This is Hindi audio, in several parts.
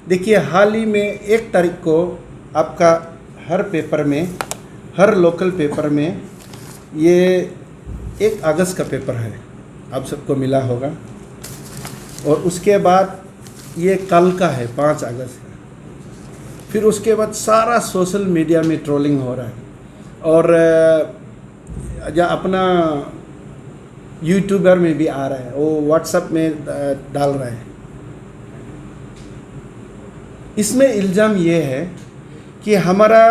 देखिए, हाल ही में 1 तारीख को आपका हर पेपर में, हर लोकल पेपर में, ये 1 अगस्त का पेपर है, आप सबको मिला होगा। और उसके बाद ये कल का है 5 अगस्त का। फिर उसके बाद सारा सोशल मीडिया में ट्रोलिंग हो रहा है, और या अपना यूट्यूबर में भी आ रहा है, वो व्हाट्सएप में डाल रहा है। इसमें इल्ज़ाम ये है कि हमारा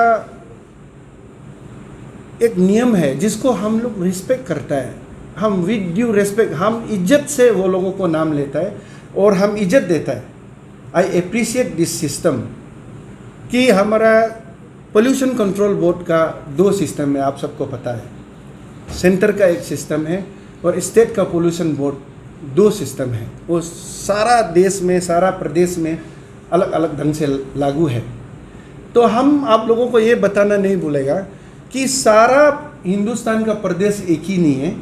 एक नियम है जिसको हम लोग रिस्पेक्ट करता है, हम विद ड्यू रिस्पेक्ट, हम इज्जत से वो लोगों को नाम लेता है और हम इज्जत देता है। आई अप्रिशिएट दिस सिस्टम कि हमारा पोल्यूशन कंट्रोल बोर्ड का 2 सिस्टम है, आप सबको पता है। सेंटर का एक सिस्टम है और स्टेट का पोल्यूशन बोर्ड 2 सिस्टम है। वो सारा देश में, सारा प्रदेश में अलग अलग ढंग से लागू है। तो हम आप लोगों को ये बताना नहीं भूलेगा कि सारा हिंदुस्तान का प्रदेश एक ही नहीं है।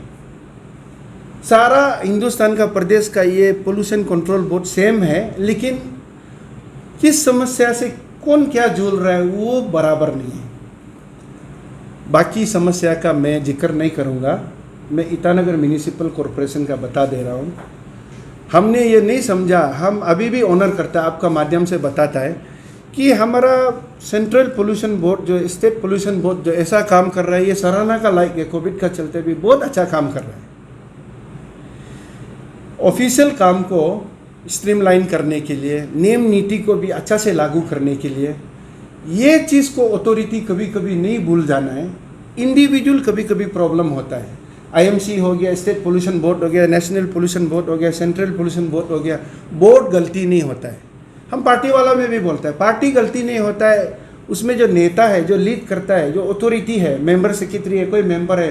सारा हिंदुस्तान का प्रदेश का ये पोल्यूशन कंट्रोल बोर्ड सेम है, लेकिन किस समस्या से कौन क्या झूल रहा है वो बराबर नहीं है। बाकी समस्या का मैं जिक्र नहीं करूँगा, मैं ईटानगर म्यूनिसिपल कॉरपोरेशन का बता दे रहा हूँ। हमने ये नहीं समझा, हम अभी भी ऑनर करता है, आपका माध्यम से बताता है कि हमारा सेंट्रल पोल्यूशन बोर्ड जो स्टेट पोल्यूशन बोर्ड जो ऐसा काम कर रहा है, ये सराहना का लायक है। कोविड का चलते भी बहुत अच्छा काम कर रहा है। ऑफिशियल काम को स्ट्रीमलाइन करने के लिए, नियम नीति को भी अच्छा से लागू करने के लिए, ये चीज़ को अथॉरिटी कभी कभी नहीं भूल जाना है। इंडिविजुअल कभी कभी प्रॉब्लम होता है। आईएमसी हो गया, स्टेट पोल्यूशन बोर्ड हो गया, नेशनल पोल्यूशन बोर्ड हो गया, सेंट्रल पोल्यूशन बोर्ड हो गया, बोर्ड गलती नहीं होता है। हम पार्टी वाला में भी बोलते हैं, पार्टी गलती नहीं होता है। उसमें जो नेता है, जो लीड करता है, जो अथॉरिटी है, मेंबर सेक्रेटरी है, कोई मेंबर है,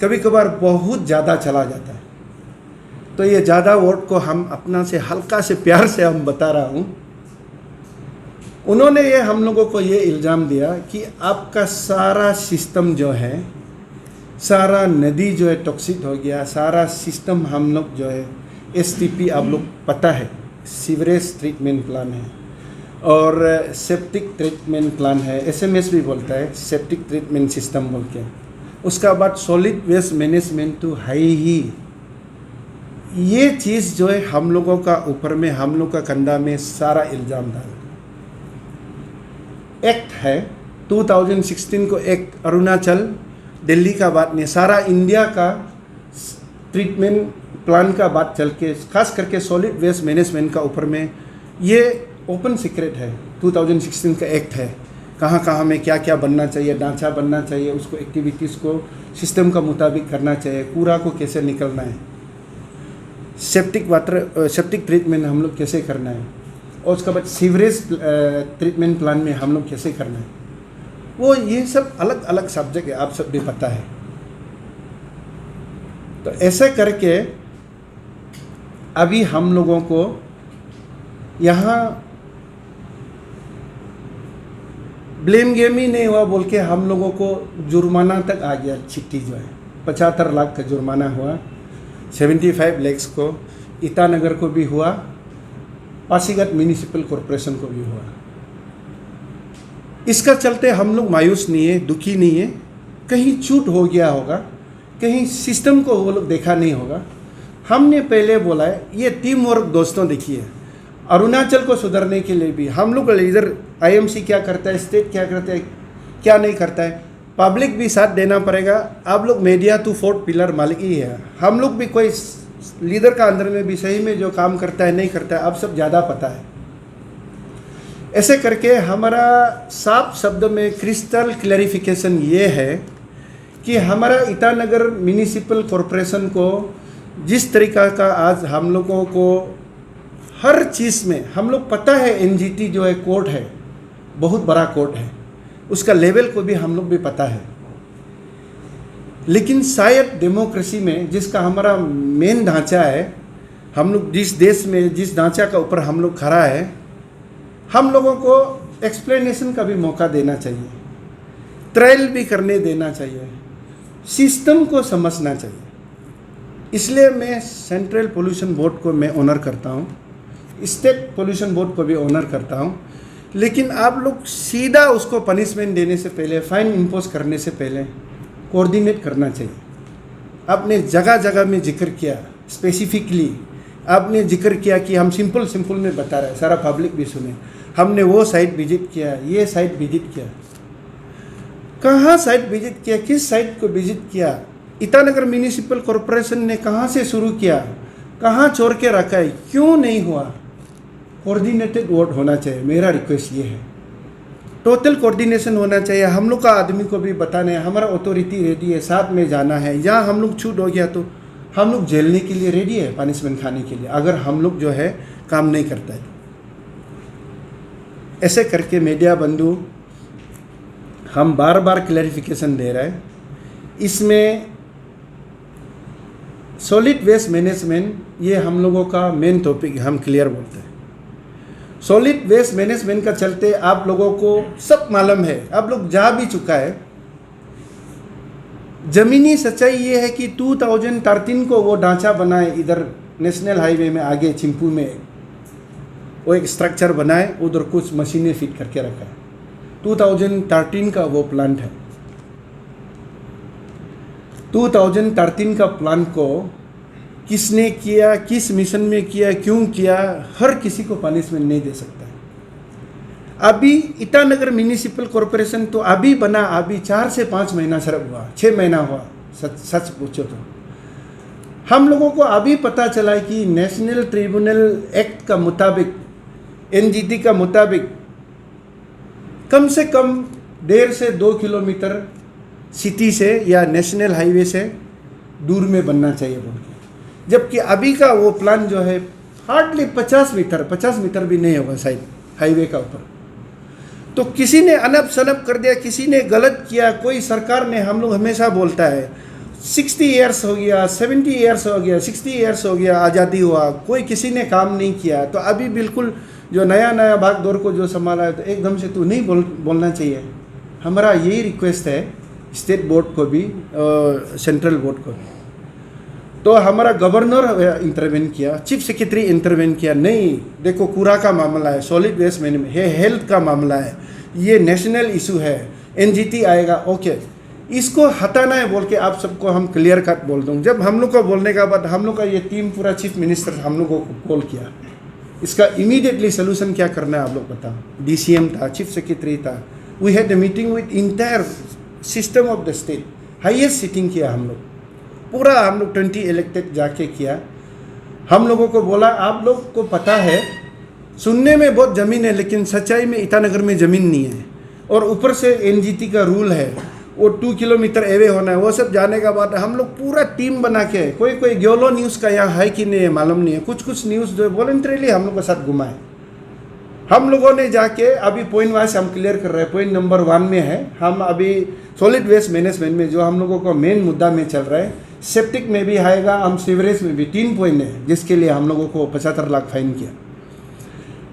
कभी कभार बहुत ज़्यादा चला जाता है। तो ये ज़्यादा वोट को हम अपना से हल्का से प्यार से हम बता रहा हूँ। उन्होंने ये हम लोगों को ये इल्ज़ाम दिया कि आपका सारा सिस्टम जो है, सारा नदी जो है टॉक्सिक हो गया, सारा सिस्टम हम लोग जो है एसटीपी, आप लोग पता है, सीवरेज ट्रीटमेंट प्लान है और सेप्टिक ट्रीटमेंट प्लान है, एसएमएस भी बोलता है, सेप्टिक ट्रीटमेंट सिस्टम बोल के। उसका बाद सॉलिड वेस्ट मैनेजमेंट टू हाई ही, ये चीज़ जो है हम लोगों का ऊपर में, हम लोग का कंधा में सारा इल्ज़ाम डाल। एक्ट है 2016 को, एक्ट अरुणाचल दिल्ली का बात नहीं, सारा इंडिया का ट्रीटमेंट प्लान का बात चल के, खास करके सॉलिड वेस्ट मैनेजमेंट का ऊपर में, ये ओपन सीक्रेट है। 2016 का एक्ट है, कहाँ कहाँ में क्या क्या बनना चाहिए, ढांचा बनना चाहिए, उसको एक्टिविटीज़ को सिस्टम का मुताबिक करना चाहिए, कूड़ा को कैसे निकलना है, सेप्टिक ट्रीटमेंट हम लोग कैसे करना है, और उसके बाद सीवरेज ट्रीटमेंट प्लान में हम लोग कैसे करना है। वो ये सब अलग अलग सब्जेक्ट है, आप सब भी पता है। तो ऐसे करके अभी हम लोगों को यहाँ ब्लेम गेम ही नहीं हुआ बोल के हम लोगों को जुर्माना तक आ गया। चिट्ठी जो है 75 लाख का जुर्माना हुआ, 75 लाख को ईटानगर को भी हुआ, पासीघाट म्यूनिसिपल कॉरपोरेशन को भी हुआ। इसका चलते हम लोग मायूस नहीं है, दुखी नहीं है। कहीं छूट हो गया होगा, कहीं सिस्टम को वो लोग देखा नहीं होगा। हमने पहले बोला है, ये टीम वर्क दोस्तों देखिए, अरुणाचल को सुधरने के लिए भी हम लोग इधर आईएमसी क्या करता है, स्टेट क्या करता है, क्या नहीं करता है, पब्लिक भी साथ देना पड़ेगा। आप लोग मीडिया टू 4th पिलर मालिक ही है। हम लोग भी कोई लीडर का अंदर में भी सही में जो काम करता है नहीं करता है, आप सब ज़्यादा पता है। ऐसे करके हमारा साफ शब्द में क्रिस्टल क्लैरिफिकेशन ये है कि हमारा ईटानगर म्यूनिसिपल कॉरपोरेशन को जिस तरीका का आज हम लोगों को हर चीज़ में, हम लोग पता है एनजीटी जो है कोर्ट है, बहुत बड़ा कोर्ट है, उसका लेवल को भी हम लोग भी पता है। लेकिन शायद डेमोक्रेसी में जिसका हमारा मेन ढांचा है, हम लोग जिस देश में जिस ढांचा का ऊपर हम लोग खड़ा है, हम लोगों को एक्सप्लेनेशन का भी मौका देना चाहिए, ट्रायल भी करने देना चाहिए, सिस्टम को समझना चाहिए। इसलिए मैं सेंट्रल पोल्यूशन बोर्ड को मैं ऑनर करता हूँ स्टेट पोल्यूशन बोर्ड को भी ऑनर करता हूँ, लेकिन आप लोग सीधा उसको पनिशमेंट देने से पहले, फाइन इम्पोज करने से पहले कोऑर्डिनेट करना चाहिए। आपने जगह जगह में जिक्र किया, स्पेसिफिकली आपने जिक्र किया कि हम सिंपल में बता रहे हैं, सारा पब्लिक भी सुने। हमने वो साइट विजिट किया, ये साइट विजिट किया। कहाँ साइट विजिट किया, किस साइट को विजिट किया, ईटानगर म्यूनिसिपल कॉरपोरेशन ने कहाँ से शुरू किया, कहाँ छोड़ के रखा है, क्यों नहीं हुआ। कोऑर्डिनेटेड वर्क होना चाहिए, मेरा रिक्वेस्ट ये है। टोटल कोऑर्डिनेशन होना चाहिए। हम लोग का आदमी को भी बताना है, हमारा अथॉरिटी रेडी है, साथ में जाना है। या हम लोग छूट हो गया तो हम लोग झेलने के लिए रेडी है, पनिशमेंट खाने के लिए, अगर हम लोग जो है काम नहीं करता है। ऐसे करके मीडिया बंधु हम बार बार क्लैरिफिकेशन दे रहे हैं। इसमें सॉलिड वेस्ट मैनेजमेंट ये हम लोगों का मेन टॉपिक, हम क्लियर बोलते हैं। सॉलिड वेस्ट मैनेजमेंट का चलते आप लोगों को सब मालूम है, आप लोग जा भी चुका है। जमीनी सच्चाई ये है कि 2013 को वो ढांचा बनाए, इधर नेशनल हाईवे में आगे चिंपू में वो एक स्ट्रक्चर बनाए, उधर कुछ मशीनें फिट करके रखा है। 2013 का वो प्लांट है। 2013 का प्लान को किसने किया, किस मिशन में किया, क्यों किया, हर किसी को पनिशमेंट नहीं दे सकता। अभी ईटानगर म्यूनिसिपल कॉरपोरेशन तो अभी बना, अभी 4 से 5 महीना सिर्फ हुआ, 6 महीना हुआ सच पूछो तो। हम लोगों को अभी पता चला है कि नेशनल ट्रिब्यूनल एक्ट का मुताबिक, एनजीटी का मुताबिक कम से कम 1.5 से 2 किलोमीटर सिटी से या नेशनल हाईवे से दूर में बनना चाहिए बोल के। जबकि अभी का वो प्लान जो है हार्डली 50 मीटर भी नहीं होगा शायद हाईवे का ऊपर। तो किसी ने अनप शनप कर दिया, किसी ने गलत किया। कोई सरकार ने, हम लोग हमेशा बोलता है 60 ईयर्स हो गया, 70 ईयर्स हो गया, 60 ईयर्स हो गया, आज़ादी हुआ, कोई किसी ने काम नहीं किया। तो अभी बिल्कुल जो नया भाग दौर को जो संभाला है, तो एकदम से तो नहीं बोलना चाहिए। हमारा यही रिक्वेस्ट है स्टेट बोर्ड को भी, सेंट्रल बोर्ड को भी। तो हमारा गवर्नर इंटरवेन किया, चीफ सेक्रेटरी इंटरवेन किया। नहीं, देखो कूड़ा का मामला है, सॉलिड वेस्ट मैनेजमेंट है, हेल्थ का मामला है, ये नेशनल इशू है, एनजीटी आएगा, ओके इसको हटाना है बोल के आप सबको हम क्लियर कट बोल दूँ। जब हम लोग को बोलने के बाद हम लोग का ये टीम पूरा चीफ मिनिस्टर हम लोगों को कॉल किया, इसका इमीडिएटली सोल्यूशन क्या करना है आप लोग बताओ। डीसीएम था, चीफ सेक्रेटरी था, we had a meeting with entire system of the state, highest sitting किया हम लोग, पूरा हम लोग 20 इलेक्टेड जाके किया। हम लोगों को बोला आप लोग को पता है, सुनने में बहुत ज़मीन है लेकिन सच्चाई में ईटानगर में ज़मीन नहीं है, और ऊपर से एनजीटी का रूल है वो 2 किलोमीटर एवे होना है। वो सब जाने के बाद हम लोग पूरा टीम बना के, कोई ग्योलो न्यूज़ का यहाँ है कि नहीं है मालूम नहीं है, कुछ न्यूज़ जो वॉलंटरीली हम लोग के साथ घुमाए। हम लोगों ने जाके अभी पॉइंट वाइज हम क्लियर कर रहे हैं। पॉइंट नंबर 1 में है, हम अभी सॉलिड वेस्ट मैनेजमेंट में जो हम लोगों को मेन मुद्दा में चल रहा है, सेप्टिक में भी आएगा, हम सीवरेज में भी 3 पॉइंट है जिसके लिए हम लोगों को 75 लाख फाइन किया।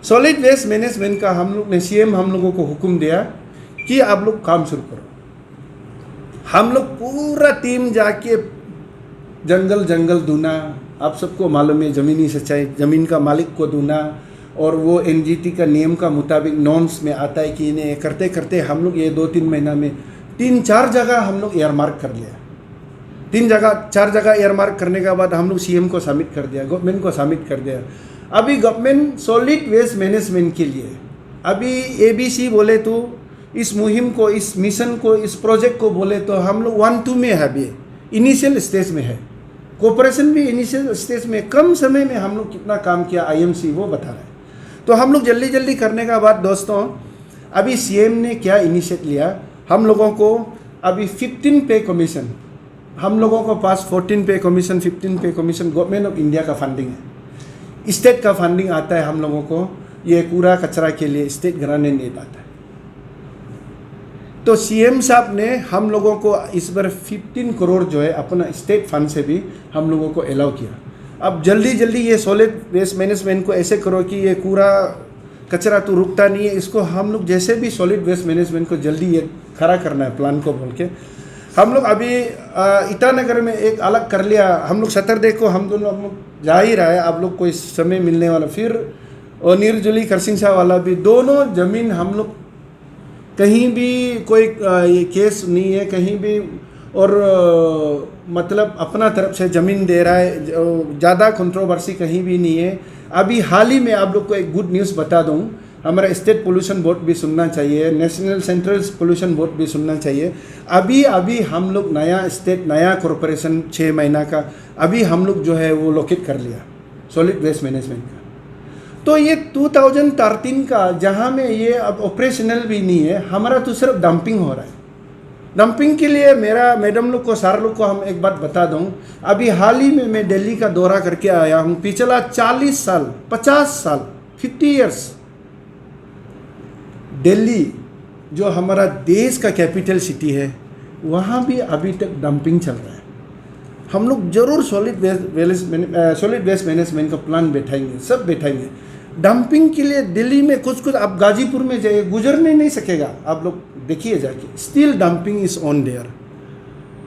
सॉलिड वेस्ट मैनेजमेंट का हम लोग ने, सीएम हम लोगों को हुक्म दिया कि आप लोग काम शुरू करो। हम लोग पूरा टीम जाके जंगल ढूंढना, आप सबको मालूम है ज़मीनी सच्चाई, ज़मीन का मालिक को ढूंढना, और वो एनजीटी का नियम का मुताबिक नॉर्म्स में आता है कि इन्हें करते करते हम लोग ये 2-3 महीना में 3-4 जगह हम लोग एयर मार्क कर लिया। 4 जगह एयर मार्क करने के बाद हम लोग सीएम को सबमिट कर दिया, गवर्नमेंट को सबमिट कर दिया। अभी गवर्नमेंट सॉलिड वेस्ट मैनेजमेंट के लिए अभी एबीसी बोले तो इस मुहिम को, इस मिशन को, इस प्रोजेक्ट को बोले तो हम लोग 1-2 में है, अभी इनिशियल स्टेज में है। कोऑपरेशन भी इनिशियल स्टेज में, कम समय में हम लोग कितना काम किया आईएमसी वो बता रहे हैं। तो हम लोग जल्दी करने का बाद दोस्तों, अभी सीएम ने क्या इनिशिएट लिया, हम लोगों को अभी 15 पे कमीशन, हम लोगों को पास 14 पे कमीशन, 15 पे कमीशन गवर्नमेंट ऑफ इंडिया का फंडिंग है। स्टेट का फंडिंग आता है हम लोगों को, ये कूड़ा कचरा के लिए स्टेट घराने नहीं आता है। तो सीएम साहब ने हम लोगों को इस बार 15 करोड़ जो है अपना स्टेट फंड से भी हम लोगों को अलाउ किया। अब जल्दी ये सॉलिड वेस्ट मैनेजमेंट को ऐसे करो कि ये कूड़ा कचरा तो रुकता नहीं है, इसको हम लोग जैसे भी सॉलिड वेस्ट मैनेजमेंट को जल्दी ये खड़ा करना है प्लान को बोल के हम लोग अभी ईटानगर में एक अलग कर लिया। हम लोग सैटरडे को हम दोनों जा ही रहा है, आप लोग को इस समय मिलने वाला, फिर और निर्जुली खरसिंगसा वाला भी, दोनों ज़मीन हम लोग कहीं भी कोई ये केस नहीं है कहीं भी, और मतलब अपना तरफ से ज़मीन दे रहा है, ज़्यादा कंट्रोवर्सी कहीं भी नहीं है। अभी हाल ही में आप लोग को एक गुड न्यूज़ बता दूं, हमारा स्टेट पोल्यूशन बोर्ड भी सुनना चाहिए, नेशनल सेंट्रल पोल्यूशन बोर्ड भी सुनना चाहिए। अभी हम लोग नया कॉरपोरेशन 6 महीना का अभी हम लोग जो है वो लोकेट कर लिया सॉलिड वेस्ट मैनेजमेंट का। तो ये 2013 का जहाँ में ये अब ऑपरेशनल भी नहीं है, हमारा तो सिर्फ डंपिंग हो रहा है। डंपिंग के लिए मेरा मैडम लोग को सारे लोग को हम एक बात बता दूं, अभी हाल ही में मैं दिल्ली का दौरा करके आया हूँ। पिछला 40 साल 50 साल 50 ईयर्स दिल्ली जो हमारा देश का कैपिटल सिटी है वहाँ भी अभी तक डंपिंग चल रहा है। हम लोग जरूर सॉलिड वेस्ट मैनेजमेंट का प्लान बैठाएंगे, सब बैठाएंगे। डंपिंग के लिए दिल्ली में कुछ आप गाजीपुर में जाइए, गुजरने नहीं सकेगा, आप लोग देखिए जाके, still dumping is on their.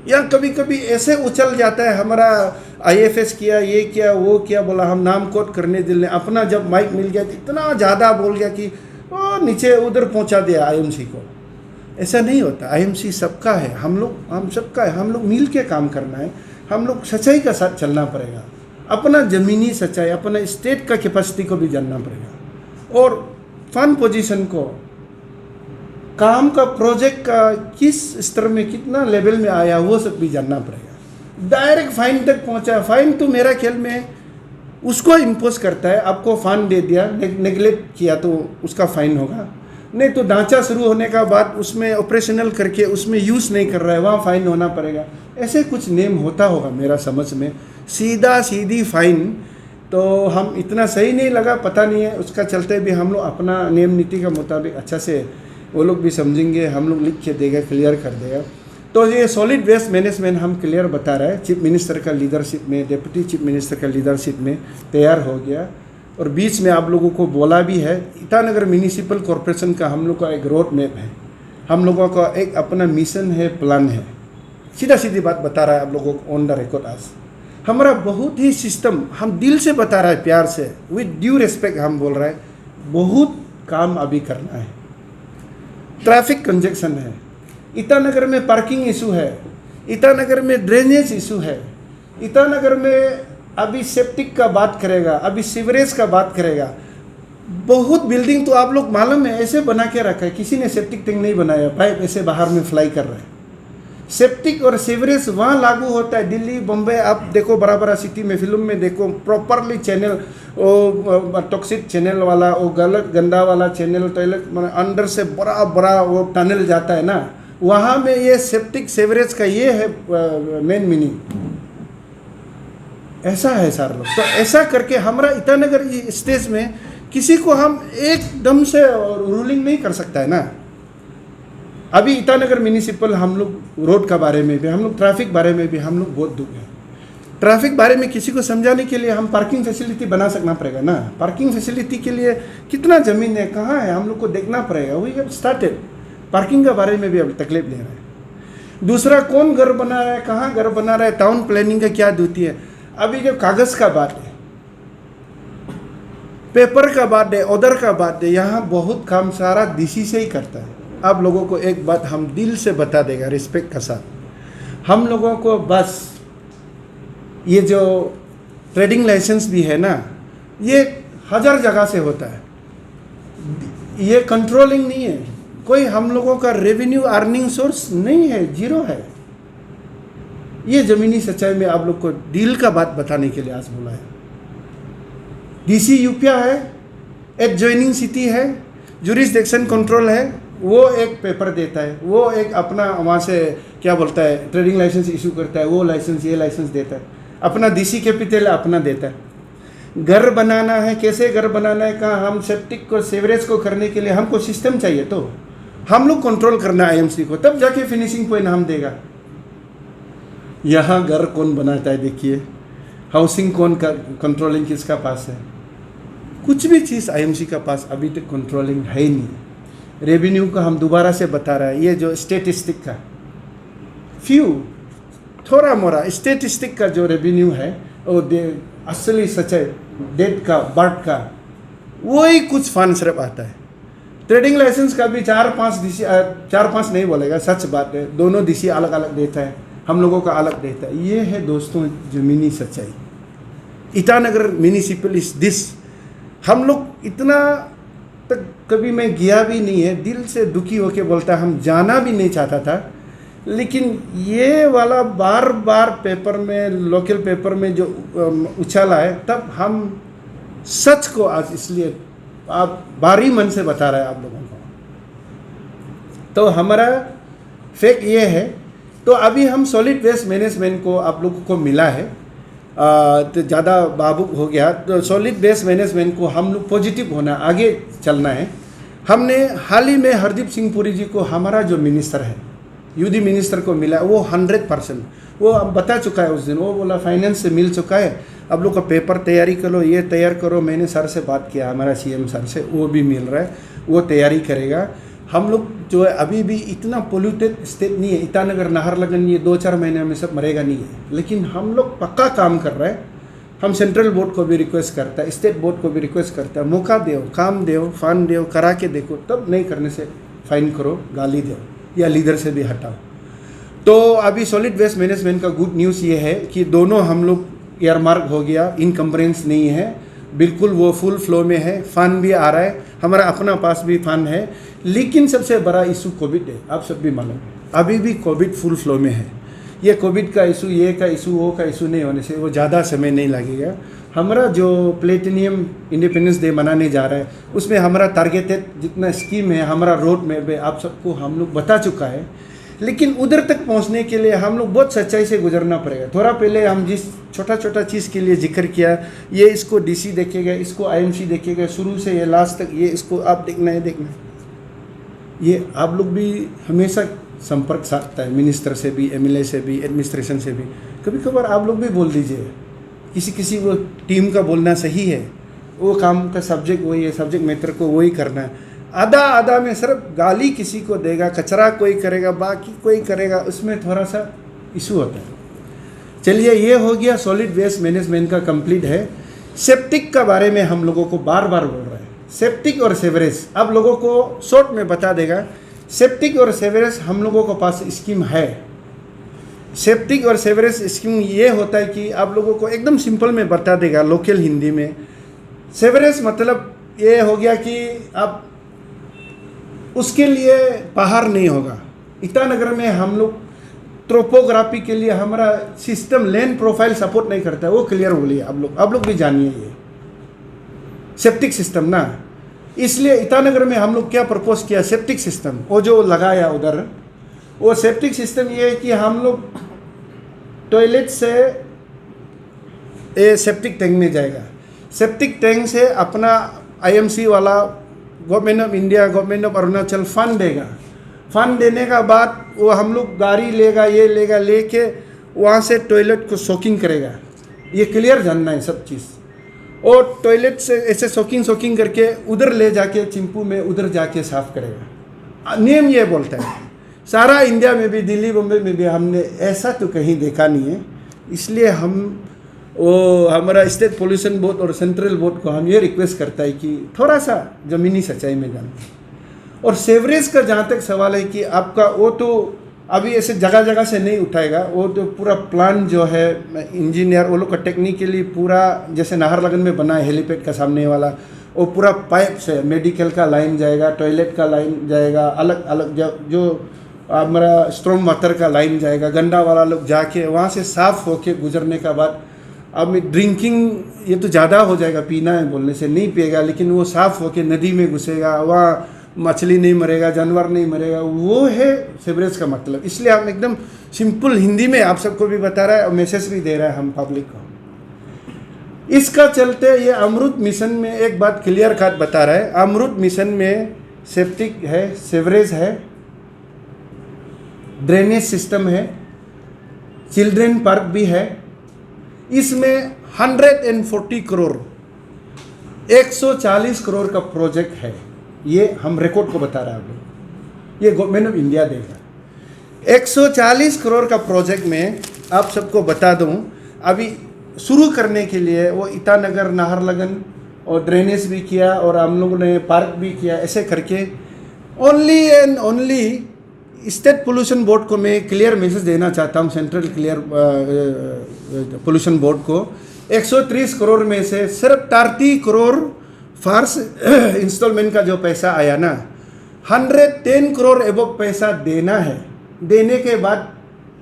या कभी कभी ऐसे उछल जाता है, हमारा IFS किया, ये किया, वो किया, बोला हम नाम कोट करने दिल ने, अपना जब माइक मिल गया इतना ज़्यादा बोल गया कि नीचे उधर पहुंचा दिया IMC को। ऐसा नहीं होता, IMC सबका है, हम सबका है, हम लोग मिल के काम करना है, हम लोग सच्चाई का साथ चलना पड़ेगा, अपना ज़मीनी सच्चाई, अपना स्टेट का कैपेसिटी को भी जानना पड़ेगा, और फंड पोजीशन को, काम का प्रोजेक्ट का किस स्तर में कितना लेवल में आया वो सब भी जानना पड़ेगा। डायरेक्ट फाइन तक पहुंचा, फाइन तो मेरा ख्याल में उसको इम्पोज करता है, आपको फाइन दे दिया, नेगलेक्ट किया तो उसका फाइन होगा, नहीं तो ढांचा शुरू होने का बाद उसमें ऑपरेशनल करके उसमें यूज़ नहीं कर रहा है वहाँ फाइन होना पड़ेगा। ऐसे कुछ नेम होता होगा मेरा समझ में, सीधी फाइन तो हम इतना सही नहीं लगा, पता नहीं है, उसका चलते भी हम लोग अपना नियम नीति का मुताबिक अच्छा से वो लोग भी समझेंगे, हम लोग लिख के देगा, क्लियर कर देगा। तो ये सॉलिड वेस्ट मैनेजमेंट हम क्लियर बता रहा है, चीफ मिनिस्टर का लीडरशिप में, डिप्टी चीफ मिनिस्टर का लीडरशिप में तैयार हो गया। और बीच में आप लोगों को बोला भी है, ईटानगर म्यूनिसिपल कॉरपोरेशन का हम लोग का एक रोड मैप है, हम लोगों का एक अपना मिशन है, प्लान है, सीधी बात बता रहा है आप लोगों को ऑन द रिकॉर्ड। आज हमारा बहुत ही सिस्टम, हम दिल से बता रहा है, प्यार से, विद ड्यू रिस्पेक्ट हम बोल रहा है, बहुत काम अभी करना है। ट्रैफिक कंजेक्शन है, ईटानगर में पार्किंग इशू है, ईटानगर में ड्रेनेज इशू है, ईटानगर में अभी सेप्टिक का बात करेगा, अभी सीवरेज का बात करेगा। बहुत बिल्डिंग तो आप लोग मालूम है ऐसे बना के रखा है, किसी ने सेप्टिक टैंक नहीं बनाया, पाइप ऐसे बाहर में फ्लाई कर रहा है। सेप्टिक और सीवरेज वहाँ लागू होता है, दिल्ली बम्बई आप देखो, बड़ा बड़ा सिटी में, फिल्म में देखो, प्रॉपरली चैनल, वो टॉक्सिक चैनल वाला, वो गलत गंदा वाला चैनल, टॉयलेट अंदर से बड़ा वो टनल जाता है ना, वहाँ में ये सेप्टिक सीवरेज का ये है मेन मीनिंग। ऐसा है सारे लोग, तो ऐसा करके हमारा ईटानगर स्टेज में किसी को हम एकदम से रूलिंग नहीं कर सकता है ना। अभी ईटानगर म्यूनिसिपल हम लोग रोड का बारे में भी, हम लोग ट्रैफिक बारे में भी हम लोग बहुत दुख है। ट्रैफिक बारे में किसी को समझाने के लिए हम पार्किंग फैसिलिटी बना सकना पड़ेगा ना। पार्किंग फैसिलिटी के लिए कितना ज़मीन है, कहाँ है, हम लोग को देखना पड़ेगा। वी हैव स्टार्टेड, पार्किंग के बारे में भी अभी तकलीफ ले रहे हैं। दूसरा, कौन घर बना रहा है, कहाँ घर बना रहा है, टाउन प्लानिंग का क्या ड्यूटी है। अभी जब कागज़ का बात है, पेपर का बात है, ऑर्डर का बात है, यहाँ बहुत काम सारा DC से ही करता है। आप लोगों को एक बात हम दिल से बता देगा रिस्पेक्ट के साथ, हम लोगों को बस ये जो ट्रेडिंग लाइसेंस भी है ना, ये 1000 जगह से होता है, ये कंट्रोलिंग नहीं है, कोई हम लोगों का रेवेन्यू अर्निंग सोर्स नहीं है, जीरो है। ये ज़मीनी सच्चाई में आप लोग को डील का बात बताने के लिए आज बोला है। DC यूपिया है, एडजॉइनिंग सिटी है, जुरिसडिक्शन कंट्रोल है, वो एक पेपर देता है, वो एक अपना वहाँ से क्या बोलता है ट्रेडिंग लाइसेंस इशू करता है, वो लाइसेंस ये लाइसेंस देता है, अपना DC कैपिटल अपना देता है। घर बनाना है, कैसे घर बनाना है, कहाँ, हम सेप्टिक को सीवरेज को करने के लिए हमको सिस्टम चाहिए, तो हम लोग कंट्रोल करना है IMC को, तब जाके फिनिशिंग पॉइंट हम देगा। यहाँ घर कौन बनाता है देखिए, हाउसिंग कौन का कंट्रोलिंग किसका पास है, कुछ भी चीज़ IMC का पास अभी तक कंट्रोलिंग है ही नहीं। रेवेन्यू का हम दोबारा से बता रहा है, ये जो स्टेटिस्टिक का थोड़ा मोड़ा स्टेटिस्टिक का जो रेवेन्यू है वो असली सच्चाई डेट का बर्थ का वही कुछ फंड सिर्फ आता है। ट्रेडिंग लाइसेंस का भी 4-5 नहीं बोलेगा, सच बात है, दोनों डीसी अलग अलग देता है, हम लोगों का अलग देता है। ये है दोस्तों ज़मीनी सच्चाई। ईटानगर म्यूनिसिपल इस दिस, हम लोग इतना तक कभी मैं गया भी नहीं है, दिल से दुखी होके बोलता, हम जाना भी नहीं चाहता था, लेकिन ये वाला बार बार पेपर में, लोकल पेपर में जो उछाला है, तब हम सच को आज इसलिए आप बारी मन से बता रहे हैं आप लोगों को। तो हमारा फेक ये है। तो अभी हम सॉलिड वेस्ट मैनेजमेंट को आप लोगों को मिला है, तो ज़्यादा भावुक हो गया। तो सॉलिड वेस्ट मैनेजमेंट को हम लोग पॉजिटिव होना, आगे चलना है। हमने हाल ही में हरदीप सिंह पुरी जी को, हमारा जो मिनिस्टर है, यूडी मिनिस्टर को मिला, वो 100% वो अब बता चुका है। उस दिन वो बोला फाइनेंस से मिल चुका है, अब लोग का पेपर तैयारी करो, ये तैयार करो। मैंने सर से बात किया, हमारा सीएम सर से, वो भी मिल रहा है, वो तैयारी करेगा। हम लोग जो है अभी भी इतना पोल्यूटेड स्टेट नहीं है, ईटानगर नाहरलगुन ये 2-4 महीने में सब मरेगा नहीं है, लेकिन हम लोग पक्का काम कर रहे हैं। हम सेंट्रल बोर्ड को भी रिक्वेस्ट करता है, स्टेट बोर्ड को भी रिक्वेस्ट करता है, मौका दो, काम दो, फंड दो, करा के देखो, तब नहीं करने से फाइन करो, गाली दो या लीडर से भी हटाओ। तो अभी सॉलिड वेस्ट मैनेजमेंट का गुड न्यूज़ ये है कि दोनों हम लोग एयरमार्क हो गया, इनकम्प्रेंस नहीं है, बिल्कुल वो फुल फ्लो में है, फंड भी आ रहा है, हमारा अपना पास भी फंड है। लेकिन सबसे बड़ा इशू कोविड है, आप सब भी मालूम, अभी भी कोविड फुल फ्लो में है। ये कोविड का इशू, ये का इशू, वो का इशू नहीं होने से वो ज़्यादा समय नहीं लगेगा। हमारा जो प्लेटिनियम इंडिपेंडेंस डे मनाने जा रहा है, उसमें हमारा टारगेटेड जितना स्कीम है, हमारा रोड मैप है, आप सबको हम लोग बता चुका है। लेकिन उधर तक पहुंचने के लिए हम लोग बहुत सच्चाई से गुजरना पड़ेगा। थोड़ा पहले हम जिस छोटा छोटा चीज़ के लिए जिक्र किया, ये इसको डीसी देखेगा, इसको आईएमसी देखेगा, शुरू से ये लास्ट तक, ये इसको आप देखना है, देखना ये आप लोग भी हमेशा संपर्क साधता है, मिनिस्टर से भी, एमएलए से भी, एडमिनिस्ट्रेशन से भी। कभी कभार आप लोग भी बोल दीजिए, किसी वो टीम का बोलना सही है, वो काम का सब्जेक्ट वही है, सब्जेक्ट मैटर को वही करना है। आधा में सिर्फ गाली किसी को देगा, कचरा कोई करेगा, बाकी कोई करेगा, उसमें थोड़ा सा इशू होता है। चलिए, ये हो गया सॉलिड वेस्ट मैनेजमेंट का कंप्लीट है। सेप्टिक का बारे में हम लोगों को बार बार बोल रहे हैं, सेप्टिक और सेवरेज आप लोगों को शॉर्ट में बता देगा। सेप्टिक और सेवरेज हम लोगों के पास स्कीम है। सेप्टिक और सेवरेज स्कीम ये होता है कि आप लोगों को एकदम सिंपल में बता देगा, लोकल हिंदी में। सेवरेज मतलब ये हो गया कि आप उसके लिए पहाड़ नहीं होगा। ईटानगर में हम लोग ट्रोपोग्राफी के लिए हमारा सिस्टम लैंड प्रोफाइल सपोर्ट नहीं करता है, वो क्लियर हो लिया। आप लोग भी जानिए ये सेप्टिक सिस्टम ना। इसलिए ईटानगर में हम लोग क्या प्रपोज किया, सेप्टिक सिस्टम वो जो लगाया उधर, वो सेप्टिक सिस्टम ये है कि हम लोग टॉयलेट से सेप्टिक टैंक में जाएगा, सेप्टिक टैंक से अपना आईएमसी वाला government of India, government of Arunachal fund देगा। फंड देने का बाद वो हम लोग गाड़ी लेगा, ये लेगा, लेके वहाँ से टॉयलेट को सोकिंग करेगा। ये क्लियर जानना है सब चीज़। और टॉयलेट से ऐसे सोकिंग करके उधर ले जाके चिंपू में उधर जाके साफ करेगा। नियम ये बोलता है। सारा इंडिया में भी, दिल्ली बम्बई में भी हमने ऐसा तो कहीं देखा नहीं है। इसलिए हम वो हमारा स्टेट पोल्यूशन बोर्ड और सेंट्रल बोर्ड को हम ये रिक्वेस्ट करता है कि थोड़ा सा ज़मीनी सच्चाई में जाना। और सेवरेज का जहाँ तक सवाल है कि आपका वो तो अभी ऐसे जगह जगह से नहीं उठाएगा, वो तो पूरा प्लान जो है इंजीनियर वो लोग का टेक्निकली पूरा जैसे नाहरलगुन में बना है हेलीपैड का सामने वाला, वो पूरा पाइप से मेडिकल का लाइन जाएगा, टॉयलेट का लाइन जाएगा, अलग अलग जो हमारा स्ट्रॉम वाटर का लाइन जाएगा, गंदा वाला लोग जाके वहाँ से साफ़ होके गुजरने का बाद अब ड्रिंकिंग ये तो ज़्यादा हो जाएगा, पीना है बोलने से नहीं पिएगा, लेकिन वो साफ़ होके नदी में घुसेगा, वहाँ मछली नहीं मरेगा, जानवर नहीं मरेगा, वो है सेवरेज का मतलब। इसलिए हम एकदम सिंपल हिंदी में आप सबको भी बता रहा है और मैसेज भी दे रहा है हम पब्लिक को। इसका चलते ये अमृत मिशन में एक बात क्लियर कट बता रहा है। अमृत मिशन में सेप्टिक है, सेवरेज है, ड्रेनेज सिस्टम है, चिल्ड्रेन पार्क भी है। इसमें 140 करोड़ 140 करोड़ का प्रोजेक्ट है। ये हम रिकॉर्ड को बता रहे हैं आप लोग, ये गवर्नमेंट ऑफ इंडिया देगा। 140 करोड़ का प्रोजेक्ट में आप सबको बता दूं, अभी शुरू करने के लिए वो ईटानगर, नाहरलगुन और ड्रेनेज भी किया और हम लोगों ने पार्क भी किया। ऐसे करके only and only state pollution board को मैं क्लियर मैसेज देना चाहता हूँ, सेंट्रल क्लियर पोल्यूशन बोर्ड को 130 करोड़ में से सिर्फ 30 करोड़ फर्स्ट इंस्टॉलमेंट का जो पैसा आया ना, 110 करोड़ एबव पैसा देना है। देने के बाद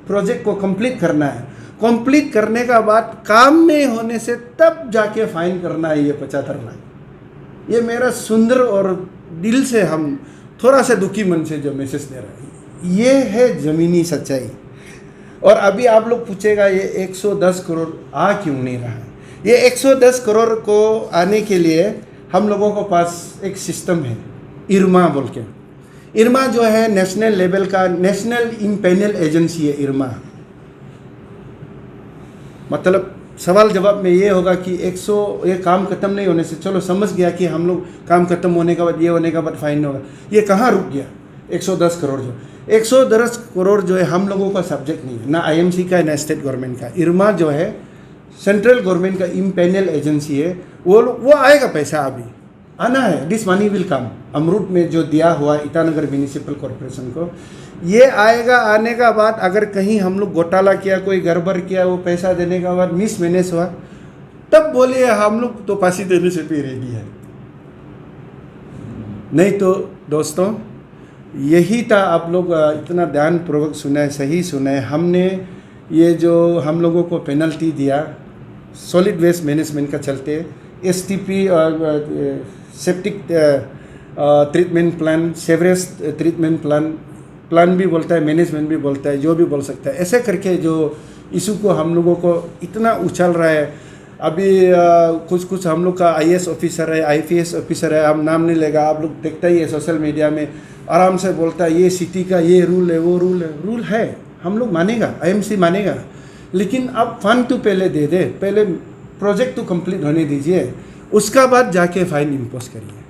प्रोजेक्ट को कंप्लीट करना है। कंप्लीट करने का बाद काम नहीं होने से तब जाके फाइन करना है ये 75 लाख। ये मेरा सुंदर और दिल से हम थोड़ा सा दुखी मन से जो मैसेज दे रहा है, ये है ज़मीनी सच्चाई। और अभी आप लोग पूछेगा ये 110 करोड़ आ क्यों नहीं रहा है। ये 110 करोड़ को आने के लिए हम लोगों के पास एक सिस्टम है, इरमा बोल के। इरमा जो है नेशनल लेवल का नेशनल इम्पेनल एजेंसी है इरमा। मतलब सवाल जवाब में ये होगा कि ये काम खत्म नहीं होने से, चलो समझ गया कि हम लोग काम खत्म होने के बाद ये होने के बाद फाइन होगा, ये कहाँ रुक गया 110 करोड़। जो 110 करोड़ जो है हम लोगों का सब्जेक्ट नहीं है, ना आईएमसी का ना स्टेट गवर्नमेंट का। इरमा जो है सेंट्रल गवर्नमेंट का इम्पेनल एजेंसी है, वो आएगा पैसा अभी आना है। This money will come. अमरूद में जो दिया हुआ ईटानगर म्यूनिसिपल कॉरपोरेशन को, ये आएगा। आने का बाद अगर कहीं हम लोग घोटाला किया, कोई गड़बड़ किया, वो पैसा देने का बाद मिस मैनेज हुआ, तब बोलिए हम लोग तो फांसी देने से भी रेडी है। नहीं तो दोस्तों यही था। आप लोग इतना ध्यानपूर्वक सुना, सही सुना। हमने ये जो हम लोगों को पेनल्टी दिया सॉलिड वेस्ट मैनेजमेंट का चलते, STP septic treatment plan, sewerage treatment plan भी बोलता है, मैनेजमेंट भी बोलता है, जो भी बोल सकता है। ऐसे करके जो इशू को हम लोगों को इतना उछल रहा है। अभी कुछ हम लोग का आईएएस ऑफिसर है, आईपीएस ऑफिसर है, हम नाम नहीं लेगा, आप लोग देखता ही है सोशल मीडिया में, आराम से बोलता है ये सिटी का ये रूल है, वो रूल है, हम लोग मानेगा, आईएमसी मानेगा। लेकिन अब फंड तो पहले दे दे, पहले प्रोजेक्ट तो कंप्लीट होने दीजिए, उसका बाद जाके फाइन इम्पोज करिए।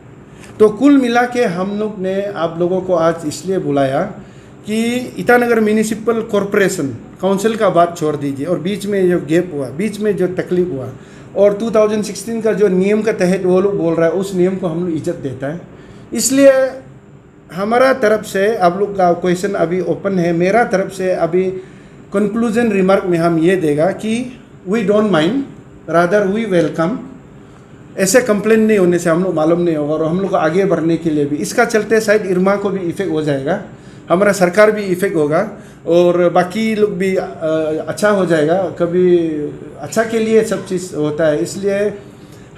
तो कुल मिला के हम लोग ने आप लोगों को आज इसलिए बुलाया कि ईटानगर म्यूनिसिपल कॉरपोरेशन काउंसिल का बात छोड़ दीजिए, और बीच में जो गैप हुआ, बीच में जो तकलीफ हुआ, और 2016 का जो नियम का तहत वो लोग बोल रहा है, उस नियम को हम लोग इज्जत देता है। इसलिए हमारा तरफ से आप लोग का क्वेश्चन अभी ओपन है। मेरा तरफ से अभी कंक्लूजन रिमार्क में हम ये देगा कि we don't mind, rather we welcome. ऐसे कंप्लेन नहीं होने से हम लोग मालूम नहीं होगा, और हम लोग को आगे बढ़ने के लिए भी इसका चलते शायद इरमा को भी इफेक्ट हो जाएगा, हमारा सरकार भी इफेक्ट होगा, और बाकी लोग भी अच्छा हो जाएगा। कभी अच्छा के लिए सब चीज़ होता है। इसलिए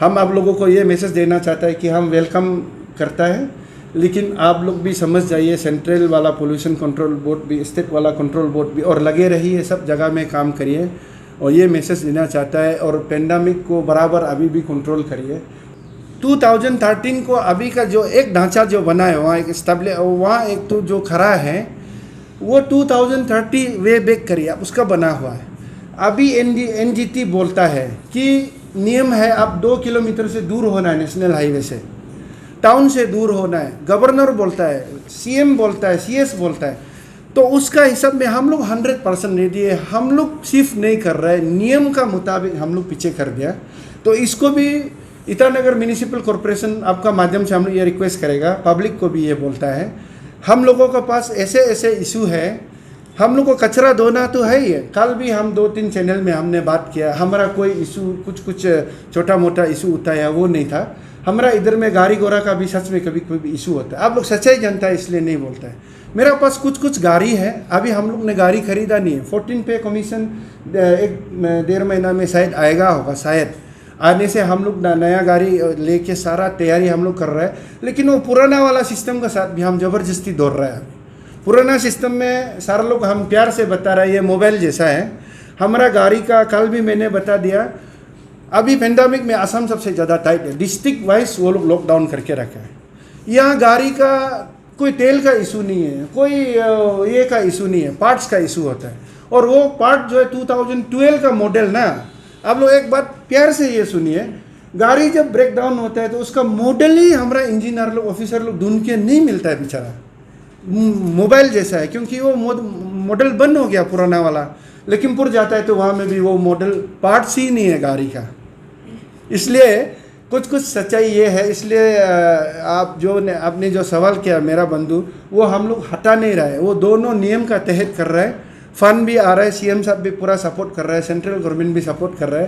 हम आप लोगों को ये मैसेज देना चाहता है कि हम वेलकम करता है, लेकिन आप लोग भी समझ जाइए, सेंट्रल वाला पोल्यूशन कंट्रोल बोर्ड भी, स्टेट वाला कंट्रोल बोर्ड भी, और लगे रहिए, सब जगह में काम करिए। और ये मैसेज देना चाहता है। और पेंडेमिक को बराबर अभी भी कंट्रोल करिए। 2013 को अभी का जो एक ढांचा जो बना है, वहाँ एक स्टेबल, वहाँ एक तो जो खड़ा है वो 2030 वे बैक करिए, आप उसका बना हुआ है। अभी एनजीटी बोलता है कि नियम है आप 2 किलोमीटर से दूर होना है, नेशनल हाईवे से, टाउन से दूर होना है। गवर्नर बोलता है, सीएम बोलता है, सीएस बोलता है। तो उसका हिसाब में हम लोग 100% रेडी है। हम लोग सिर्फ नहीं कर रहे, नियम का मुताबिक हम लोग पीछे कर दिया। तो इसको भी ईटानगर म्यूनिसिपल कॉरपोरेशन आपका माध्यम से हम लोग ये रिक्वेस्ट करेगा, पब्लिक को भी ये बोलता है, हम लोगों के पास ऐसे ऐसे इशू है, हम लोग को कचरा धोना तो है ही है। कल भी हम 2-3 चैनल में हमने बात किया, हमारा कोई इशू कुछ छोटा मोटा इशू उठाया वो नहीं था। हमारा इधर में गाड़ी घोड़ा का भी सच में कभी कोई भी इशू होता है। आप लोग सच्चाई जानता है इसलिए नहीं बोलता है। मेरा पास कुछ गाड़ी है, अभी हम लोग ने गाड़ी खरीदा नहीं है। 14 पे कमीशन 1-1.5 महीना में शायद आएगा होगा, शायद आने से हम लोग नया गाड़ी लेके सारा तैयारी हम लोग कर रहे हैं। लेकिन वो पुराना वाला सिस्टम के साथ भी हम ज़बरदस्ती दौड़ रहे हैं। पुराना सिस्टम में सारा लोग हम प्यार से बता रहे हैं ये मोबाइल जैसा है। हमारा गाड़ी का कल भी मैंने बता दिया, अभी पेंडेमिक में असम सबसे ज़्यादा टाइट है, डिस्ट्रिक्ट वाइज वो लोग लॉकडाउन करके रखा है। यहाँ गाड़ी का कोई तेल का इशू नहीं है, कोई ये का इशू नहीं है, पार्ट्स का इशू होता है। और वो पार्ट जो है 2012 का मॉडल ना, आप लोग एक बात प्यार से ये सुनिए, गाड़ी जब ब्रेक डाउन होता है तो उसका मॉडल ही हमारा इंजीनियर लोग, ऑफिसर लोग ढूंढ के नहीं मिलता है बेचारा, मोबाइल जैसा है। क्योंकि वो मॉडल बंद हो गया पुराना वाला, लखीमपुर जाता है तो वहाँ में भी वो मॉडल पार्ट्स ही नहीं है गाड़ी का। इसलिए कुछ कुछ सच्चाई ये है, इसलिए आप आपने जो सवाल किया मेरा बंधु, वो हम लोग हटा नहीं रहे, वो दोनों नियम का तहत कर रहा है। फंड भी आ रहा है, सीएम साहब भी पूरा सपोर्ट कर रहा है, सेंट्रल गवर्नमेंट भी सपोर्ट कर रहा है।